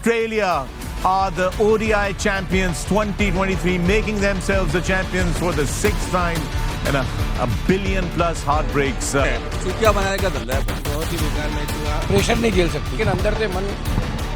Australia are the ODI champions 2023, making themselves the champions for the sixth time and a billion plus heartbreaks. चूतिया बनाने का धंधा है। बहुत ही बेकार मैच हुआ। प्रेशर नहीं झेल सकती, लेकिन अंदर से मन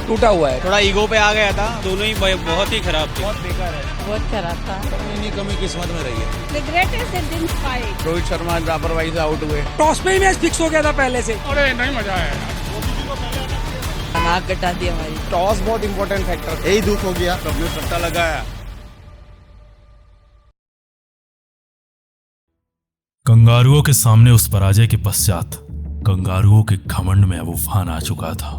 टूटा हुआ है। थोड़ा ईगो पे आ गया था, दोनों ही बहुत ही खराब थे। बहुत बेकार है, बहुत खराब था। इन्हीं कमी किस्मत में रही है। The greatest they didn't fight. Rohit Sharma लापरवाही से आउट हुए। टॉस में ही मैच फिक्स हो गया था पहले से। अरे नहीं मजा आया। नाक कटा दी हमारी। टॉस बहुत इंपॉर्टेंट फैक्टर। यही दुख हो गया, सबने सट्टा लगाया। कंगारुओं के सामने उस पराजय के पश्चात कंगारुओं के घमंड में अब उफान आ चुका था।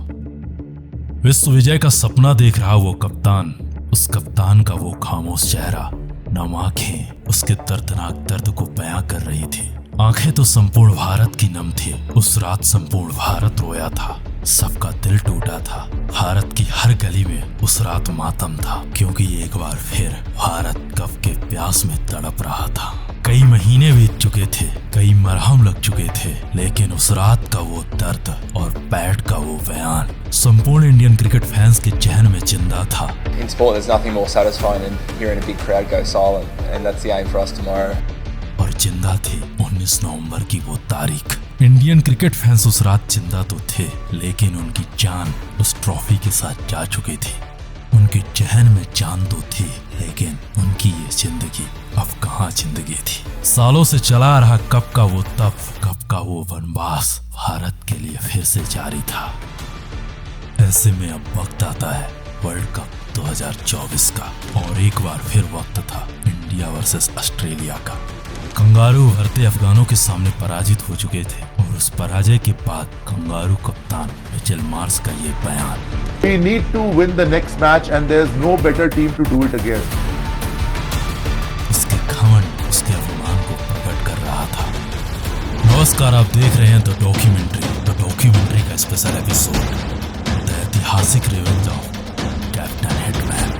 विश्व विजय का सपना देख रहा वो कप्तान, उस कप्तान का वो खामोश चेहरा, नम आंखें उसके दर्दनाक दर्द को बयां कर रही थी। आंखें तो संपूर्ण भारत की नम थी। उस रात संपूर्ण भारत रोया था, सबका दिल टूटा था। भारत की हर गली में उस रात मातम था, क्योंकि एक बार फिर भारत कफ के प्यास में तड़प रहा था। कई महीने बीत चुके थे, कई मरहम लग चुके थे, लेकिन उस रात का वो दर्द और पैट का वो बयान संपूर्ण इंडियन क्रिकेट फैंस के जहन में जिंदा था। In sport, there's nothing more satisfying than hearing a big crowd go silent, and that's the aim for us tomorrow. और जिंदा थी 19 नवंबर की वो तारीख। इंडियन क्रिकेट फैंस उस रात जिंदा तो थे, लेकिन उनकी जान उस ट्रॉफी के साथ जा चुकी थी। उनके जहन में जान तो थी, लेकिन उनकी ये जिंदगी अब कहाँ जिंदगी थी। सालों से चला रहा कप का वो तप, कप का वो वनवास भारत के लिए फिर से जारी था। ऐसे में अब वक्त आता है वर्ल्ड कप 2024 का, और एक बार फिर वक्त था इंडिया वर्सेस ऑस्ट्रेलिया का। कंगारू भरते अफगानों के सामने पराजित हो चुके थे, और उस पराजय के बाद कंगारू कप्तान मिचेल मार्श का ये बयान, We need to win the next match and there's no better team to do it again. उसके घमंड, उसके अभिमान को प्रकट कर रहा था। नमस्कार, आप देख रहे हैं द डॉक्यूमेंट्री का स्पेशल एपिसोड, द ऐतिहासिक रिवेंज ऑफ कैप्टन हिटमैन।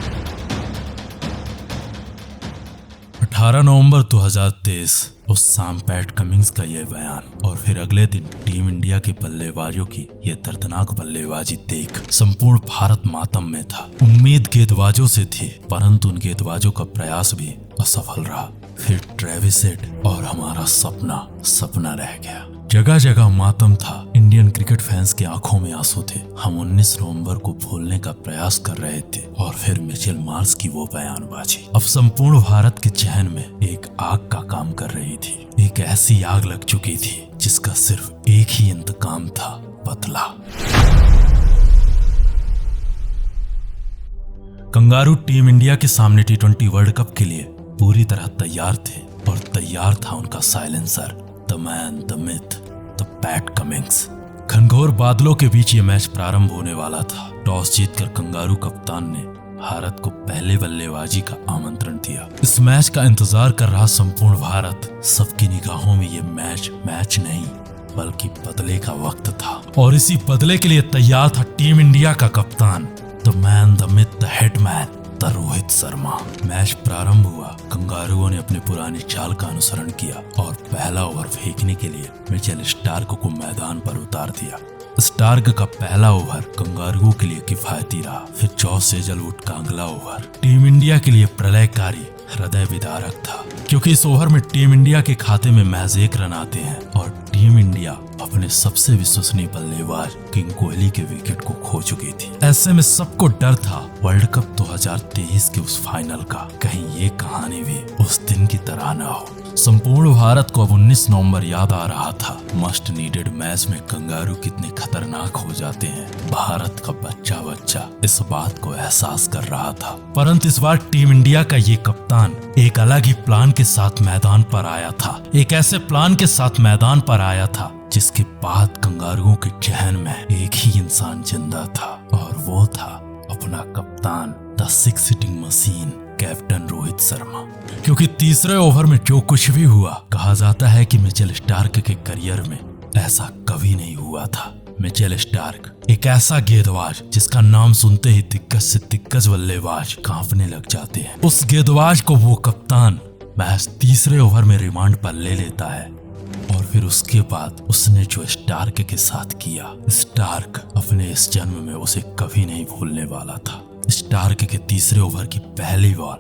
18 नवंबर 2023 उस शाम पैट कमिंग्स का यह बयान, और फिर अगले दिन टीम इंडिया के बल्लेबाजों की यह दर्दनाक बल्लेबाजी देख संपूर्ण भारत मातम में था। उम्मीद गेंदबाजों से थी, परंतु उन गेंदबाजों का प्रयास भी असफल रहा। फिर ट्रेविस हेड और हमारा सपना रह गया। जगह जगह मातम था। इंडियन क्रिकेट फैंस की आंखों में आंसू थे। हम 19 नवंबर को भूलने का प्रयास कर रहे थे, और फिर मिचेल मार्श की वो बयानबाजी अब संपूर्ण भारत के जहन में एक आग का काम कर रही थी। एक ऐसी आग लग चुकी थी जिसका सिर्फ एक ही इंतकाम था, बदला। कंगारू टीम इंडिया के सामने T20 वर्ल्ड कप के लिए पूरी तरह तैयार थे, और तैयार था उनका silencer, the man, the myth, the Pat Cummins. घनघोर बादलों के बीच ये मैच प्रारंभ होने वाला था। टॉस जीतकर कंगारू कप्तान ने भारत को पहले बल्लेबाजी का आमंत्रण दिया। इस मैच का इंतजार कर रहा संपूर्ण भारत। सबकी निगाहों में ये मैच नहीं बल्कि बदले का वक्त था, और इसी बदले के लिए तैयार था टीम इंडिया का कप्तान, the man, the myth, the headman, the Rohit Sharma. Match प्रारंभ हुआ। कंगारुओं ने अपने पुरानी चाल का अनुसरण किया और पहला ओवर फेंकने के लिए मिचेल स्टार्क को मैदान पर उतार दिया। स्टार्क का पहला ओवर कंगारुओं के लिए किफायती रहा। फिर जॉस हेजलवुड का अगला ओवर टीम इंडिया के लिए प्रलयकारी, हृदय विदारक था, क्योंकि इस ओवर में टीम इंडिया के खाते में महज 1 रन आते हैं, और टीम इंडिया अपने सबसे विश्वसनीय बल्लेबाज किंग कोहली के विकेट को खो चुकी थी। ऐसे में सबको डर था वर्ल्ड कप 2023 के उस फाइनल का, कहीं ये कहानी भी उस दिन की तरह न हो। संपूर्ण भारत को अब 19 नवंबर याद आ रहा था। मस्ट नीडेड मैच में कंगारू कितने खतरनाक हो जाते हैं, भारत का बच्चा इस बात को एहसास कर रहा था। परंतु इस बार टीम इंडिया का ये कप्तान एक अलग ही प्लान के साथ मैदान पर आया था। एक ऐसे प्लान के साथ मैदान पर आया था जिसके बाद कंगारुओं के जहन में एक ही इंसान जिंदा था, और वो था अपना कप्तान, the six sitting machine, captain Rohit Sharma. क्योंकि तीसरे ओवर में जो कुछ भी हुआ, कहा जाता है कि मिचेल स्टार्क के करियर में ऐसा कभी नहीं हुआ था। मिचेल स्टार्क एक ऐसा गेंदबाज जिसका नाम सुनते ही दिग्गज से दिग्गज बल्लेबाज कांपने लग जाते हैं। उस गेंदबाज को वो कप्तान महज तीसरे ओवर में रिमांड पर ले लेता है, और फिर उसके बाद उसने जो स्टार्क के साथ किया, स्टार्क अपने इस जन्म में उसे कभी नहीं भूलने वाला था। स्टार्क के तीसरे ओवर की पहली बॉल,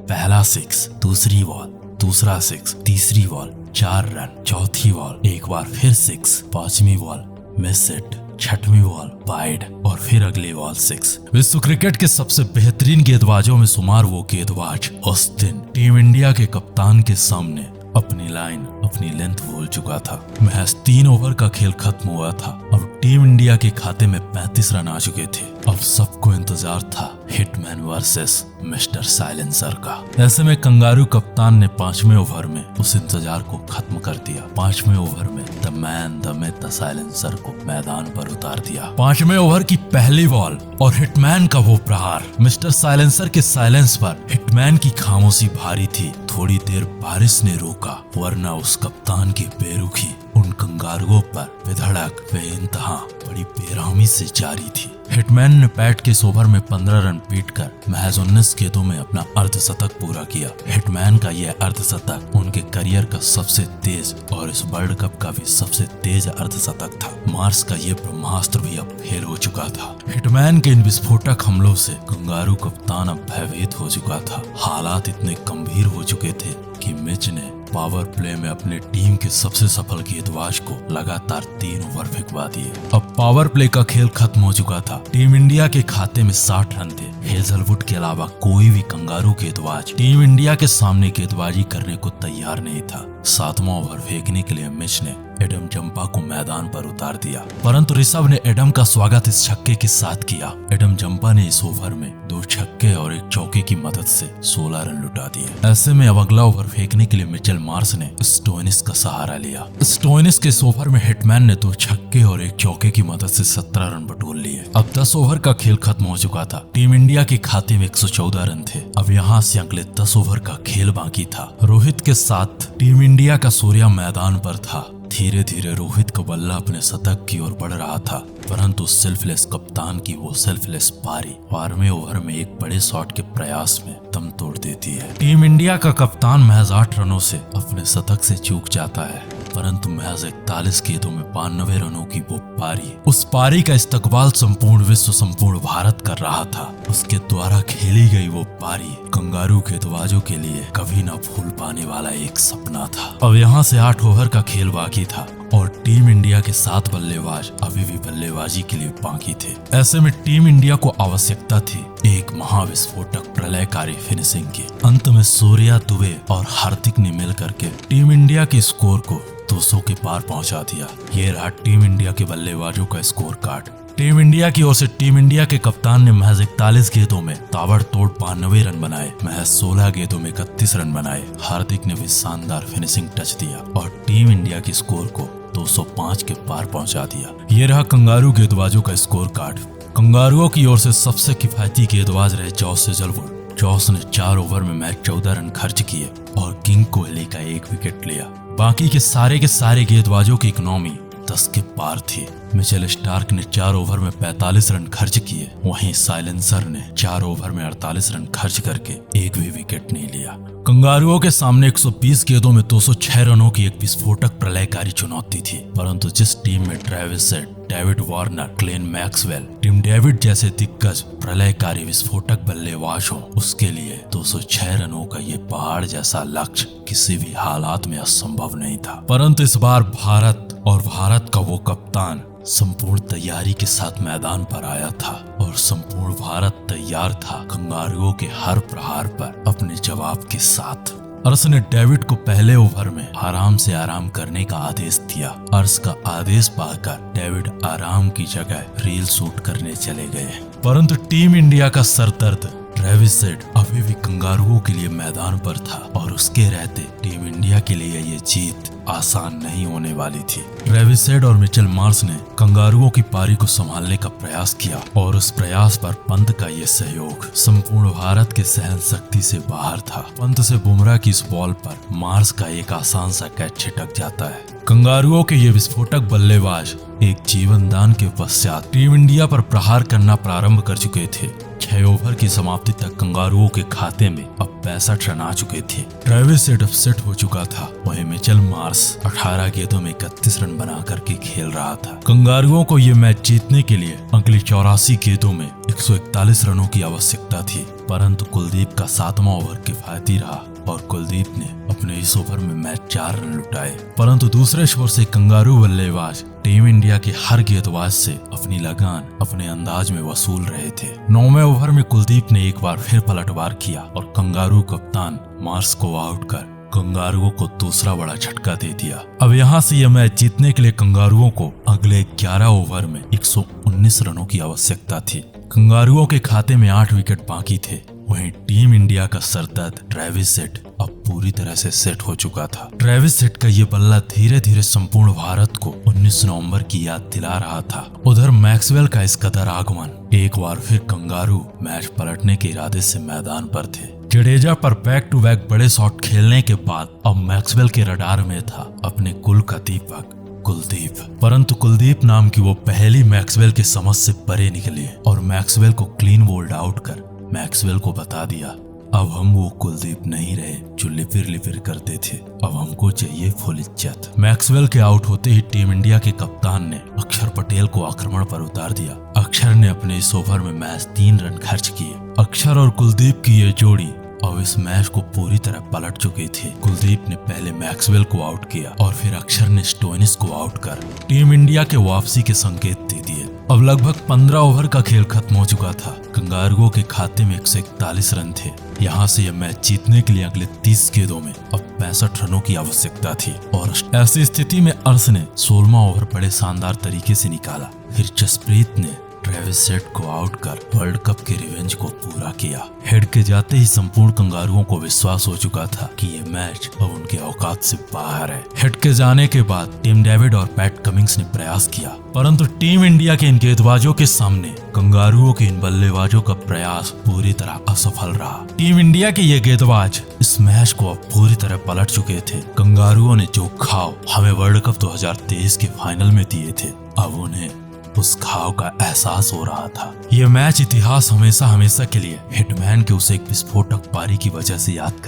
पहला 6, दूसरी बॉल, दूसरा 6, तीसरी बॉल 4 रन, चौथी बॉल एक बार फिर 6, पांचवी बॉल मिस हिट, छठवीं बॉल वाइड और फिर अगली बॉल 6। विश्व क्रिकेट के सबसे बेहतरीन गेंदबाजों में शुमार वो गेंदबाज उस दिन टीम इंडिया के कप्तान के सामने अपनी लाइन, अपनी लेंथ भूल चुका था। महज 3 ओवर का खेल खत्म हुआ था। अब टीम इंडिया के खाते में 35 रन आ चुके थे। अब सबको इंतजार था हिटमैन वर्सेस मिस्टर साइलेंसर का। ऐसे में कंगारू कप्तान ने 5वें ओवर में उस इंतजार को खत्म कर दिया। 5वें ओवर में the man the myth the silencer को मैदान पर उतार दिया। 5वें ओवर की पहली बॉल और हिटमैन का वो प्रहार। मिस्टर साइलेंसर के साइलेंस पर हिटमैन की खामोशी भारी थी। थोड़ी देर बारिश ने रोका, वरना उस कप्तान की बेरुखी उन कंगारुओं पर बेधड़क बेइंतहा बड़ी बेरहमी से जारी थी। हिटमैन ने बैट के इस ओवर में 15 रन पीटकर महज 19 गेंदों में अपना अर्धशतक पूरा किया। हिटमैन का यह अर्धशतक उनके करियर का सबसे तेज और इस वर्ल्ड कप का भी सबसे तेज अर्धशतक था। मार्स का यह ब्रह्मास्त्र भी अब फेल हो चुका था। हिटमैन के इन विस्फोटक हमलों से कंगारू कप्तान अब भयभीत हो चुका था। हालात इतने गंभीर हो चुके थे कि मिच ने पावर प्ले में अपने टीम के सबसे सफल गेंदबाज को लगातार 3 ओवर फेंकवा दिए। अब पावर प्ले का खेल खत्म हो चुका था। टीम इंडिया के खाते में 60 रन थे। हेजलवुड के अलावा कोई भी कंगारू गेंदबाज टीम इंडिया के सामने गेंदबाजी करने को तैयार नहीं था। 7वां ओवर फेंकने के लिए मिच ने एडम जंपा को मैदान पर उतार दिया, परंतु ऋषभ ने एडम का स्वागत इस छक्के के साथ किया। एडम जंपा ने इस ओवर में 2 छक्के और 1 चौके की मदद से 16 रन लुटा दिए। ऐसे में अब अगला ओवर फेंकने के लिए मिचेल मार्श ने स्टोइनिस का सहारा लिया। स्टोइनिस के इस ओवर में हिटमैन ने 2 छक्के और 1 चौके की मदद से 17 रन बटोर लिए। अब 10 ओवर का खेल खत्म हो चुका था। टीम इंडिया के खाते में 114 रन थे। अब यहाँ से अगले 10 ओवर का खेल बाकी था। रोहित के साथ टीम इंडिया का सूर्या मैदान पर था। धीरे धीरे रोहित का बल्ला अपने शतक की ओर बढ़ रहा था, परंतु सेल्फलेस कप्तान की वो सेल्फलेस पारी 12वें ओवर में एक बड़े शॉट के प्रयास में दम तोड़ देती है। टीम इंडिया का कप्तान महज 8 रनों से अपने शतक से चूक जाता है, परंतु महज 41 गेंदों में 92 रनों की वो पारी, उस पारी का इस्तकबाल संपूर्ण विश्व, संपूर्ण भारत कर रहा था। उसके द्वारा खेली गई वो पारी कंगारू गेंदबाजों के लिए कभी न भूल पाने वाला एक सपना था। अब यहाँ से 8 ओवर का खेल बाकी था और टीम इंडिया के 7 बल्लेबाज अभी भी बल्लेबाजी के लिए बाकी थे। ऐसे में टीम इंडिया को आवश्यकता थी एक महाविस्फोटक प्रलयकारी फिनिशिंग की। अंत में सूर्या, दुबे और हार्दिक ने मिलकर के टीम इंडिया के स्कोर को 200 के पार पहुंचा दिया। ये रहा टीम इंडिया के बल्लेबाजों का स्कोर कार्ड। टीम इंडिया की ओर से टीम इंडिया के कप्तान ने महज 41 गेंदों में ताबड़तोड़ 92 रन बनाए। महज 16 गेंदों में 31 रन बनाए। हार्दिक ने भी शानदार फिनिशिंग टच दिया और टीम इंडिया के स्कोर को 205 के पार पहुंचा दिया। ये रहा कंगारू गेंदबाजों का स्कोर कार्ड। कंगारुओं की ओर से सबसे किफायती गेंदबाज रहे जॉस हेजलवुड। जॉस ने 4 ओवर में मैच 14 रन खर्च किए और किंग कोहली का 1 विकेट लिया। बाकी के सारे गेंदबाजों की इकोनॉमी 10 के पार थी। मिचेल स्टार्क ने 4 ओवर में 45 रन खर्च किए, वहीं साइलेंसर ने 4 ओवर में 48 रन खर्च करके 1 भी विकेट नहीं लिया। कंगारुओं के सामने 120 गेंदों में 206 रनों की एक विस्फोटक प्रलयकारी चुनौती थी, परंतु जिस टीम में Travis Head, David Warner, Glenn Maxwell, Tim David जैसे दिग्गज प्रलयकारी विस्फोटक बल्लेबाज हो, उसके लिए 206 रनों का ये पहाड़ जैसा लक्ष्य किसी भी हालात में असंभव नहीं था। परंतु इस बार भारत और भारत का वो कप्तान संपूर्ण तैयारी के साथ मैदान पर आया था और संपूर्ण भारत तैयार था कंगारुओं के हर प्रहार पर अपने जवाब के साथ। अर्श ने डेविड को पहले ओवर में आराम से आराम करने का आदेश दिया। अर्श का आदेश पाकर डेविड आराम की जगह रील शूट करने चले गए, परंतु टीम इंडिया का सरदर्द ट्रेविस हेड अभी भी कंगारुओं के लिए मैदान पर था और उसके रहते टीम इंडिया के लिए ये जीत आसान नहीं होने वाली थी। ट्रेविस हेड और मिचेल मार्श ने कंगारुओं की पारी को संभालने का प्रयास किया और उस प्रयास पर पंत का ये सहयोग संपूर्ण भारत के सहन शक्ति से बाहर था। पंत से बुमराह की इस बॉल पर मार्श का एक आसान सा कैच छिटक जाता है। कंगारुओं के ये विस्फोटक बल्लेबाज एक जीवन दान के पश्चात टीम इंडिया पर प्रहार करना प्रारंभ कर चुके थे। 6 ओवर की समाप्ति तक कंगारुओं के खाते में अब 65 रन आ चुके थे। ट्रेविस हेड अपसेट हो चुका था। वहीं मिचेल मार्श 18 गेंदों में 31 रन बना करके खेल रहा था। कंगारुओं को ये मैच जीतने के लिए अगली 84 गेंदों में 141 रनों की आवश्यकता थी, परंतु कुलदीप का 7वां ओवर किफायती रहा और कुलदीप ने अपने इस ओवर में मैच 4 रन लुटाए। परंतु दूसरे छोर से कंगारू बल्लेबाज टीम इंडिया के हर गेंदबाज से अपनी लगान अपने अंदाज में वसूल रहे थे। 9वें ओवर में कुलदीप ने एक बार फिर पलटवार किया और कंगारू कप्तान मार्श को आउट कर कंगारुओं को दूसरा बड़ा झटका दे दिया। अब यहाँ से यह मैच जीतने के लिए कंगारुओं को अगले 11 ओवर में 119 रनों की आवश्यकता थी। कंगारुओं के खाते में 8 विकेट बाकी थे। वहीं टीम इंडिया का सरदर्द ट्रेविस हेड अब पूरी तरह से सेट हो चुका था। ट्रेविस हेड का ये बल्ला धीरे धीरे संपूर्ण भारत को 19 नवंबर की याद दिला रहा था। उधर मैक्सवेल का इस कदर आगमन, एक बार फिर कंगारू मैच पलटने के इरादे से मैदान पर थे। जडेजा पर बैक टू बैक बड़े शॉट खेलने के बाद अब मैक्सवेल के रडार में था अपने कुल का दीपक कुलदीप। परंतु कुलदीप नाम की वो पहली मैक्सवेल के समझ से परे निकली और मैक्सवेल को क्लीन बोल्ड आउट कर मैक्सवेल को बता दिया, अब हम वो कुलदीप नहीं रहे जो लिपिर लिपिर करते थे, अब हमको चाहिए फुल इज्जत। मैक्सवेल के आउट होते ही टीम इंडिया के कप्तान ने अक्षर पटेल को आक्रमण पर उतार दिया। अक्षर ने अपने इस ओवर में मैच 3 रन खर्च किए। अक्षर और कुलदीप की ये जोड़ी अब इस मैच को पूरी तरह पलट चुकी थी। कुलदीप ने पहले मैक्सवेल को आउट किया और फिर अक्षर ने स्टोइनिस को आउट कर टीम इंडिया के वापसी के संकेत दे दिए। अब लगभग 15 ओवर का खेल खत्म हो चुका था। कंगारुओं के खाते में 141 रन थे। यहाँ से यह मैच जीतने के लिए अगले 30 गेंदों में अब 65 रनों की आवश्यकता थी और ऐसी स्थिति में अर्श ने 16वां ओवर बड़े शानदार तरीके से निकाला। फिर जसप्रीत ने ट्रेविस हेड को आउट कर वर्ल्ड कप के रिवेंज को पूरा किया। हेड के जाते ही संपूर्ण कंगारुओं को विश्वास हो चुका था कि ये मैच अब उनके औकात से बाहर है। हेड के जाने के बाद टिम डेविड और पैट कमिंग्स ने प्रयास किया, परंतु टीम इंडिया के इन गेंदबाजों के सामने कंगारुओं के इन बल्लेबाजों का प्रयास पूरी तरह असफल रहा। टीम इंडिया के ये गेंदबाज इस मैच को अब पूरी तरह पलट चुके थे। कंगारुओं ने जो घाव हमें वर्ल्ड कप 2023 के फाइनल में दिए थे, अब उन्हें उस घाव का एहसास हो रहा था। ये मैच इतिहास हमेशा हमेशा के लिए हिटमैन के उस एक विस्फोटक पारी की वजह से याद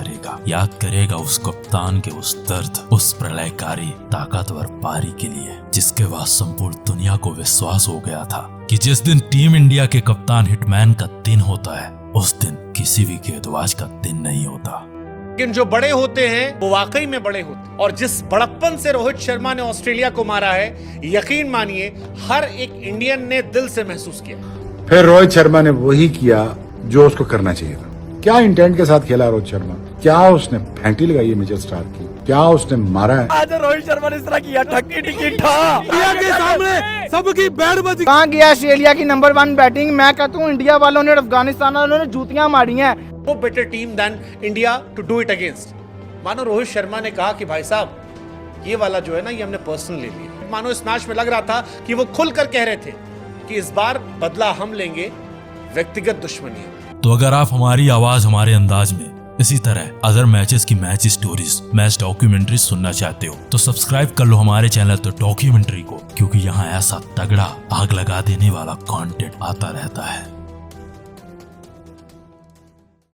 करेगा उस कप्तान के उस दर्द, उस प्रलयकारी ताकतवर पारी के लिए, जिसके बाद संपूर्ण दुनिया को विश्वास हो गया था कि जिस दिन टीम इंडिया के कप्तान हिटमैन का दिन होता है, उस दिन किसी भी गेंदबाज का दिन नहीं होता। लेकिन जो बड़े होते हैं वो वाकई में बड़े होते हैं, और जिस बड़प्पन से रोहित शर्मा ने ऑस्ट्रेलिया को मारा है, यकीन मानिए हर एक इंडियन ने दिल से महसूस किया। फिर रोहित शर्मा ने वही किया जो उसको करना चाहिए था। क्या इंटेंट के साथ खेला रोहित शर्मा? क्या उसने फैंटी लगाई है मिचेल स्टार्क की? क्या उसने मारा है? आज रोहित शर्मा ने इस तरह किया, ठक्की टिक्की इंडिया के सामने सबकी बैट बजी। कहाँ गया ऑस्ट्रेलिया की नंबर 1 बैटिंग? मैं कहता हूँ इंडिया वालों ने और अफगानिस्तान वालों ने जूतियां मारी हैं। वो better team then India to do it against. मानो रोहित शर्मा ने कहा कि भाई साहब ये वाला जो है ना, ये हमने पर्सनल ले लिया। मानो इस मैच में लग रहा था कि वो खुलकर कह रहे थे कि इस बार बदला हम लेंगे, व्यक्तिगत दुश्मनी। तो अगर आप हमारी आवाज हमारे अंदाज में इसी तरह अदर मैचेस की मैच स्टोरीज, मैच डॉक्यूमेंट्री सुनना चाहते हो तो सब्सक्राइब कर लो हमारे चैनल तो डॉक्यूमेंट्री को, क्योंकि यहाँ ऐसा तगड़ा आग लगा देने वाला कंटेंट आता रहता है।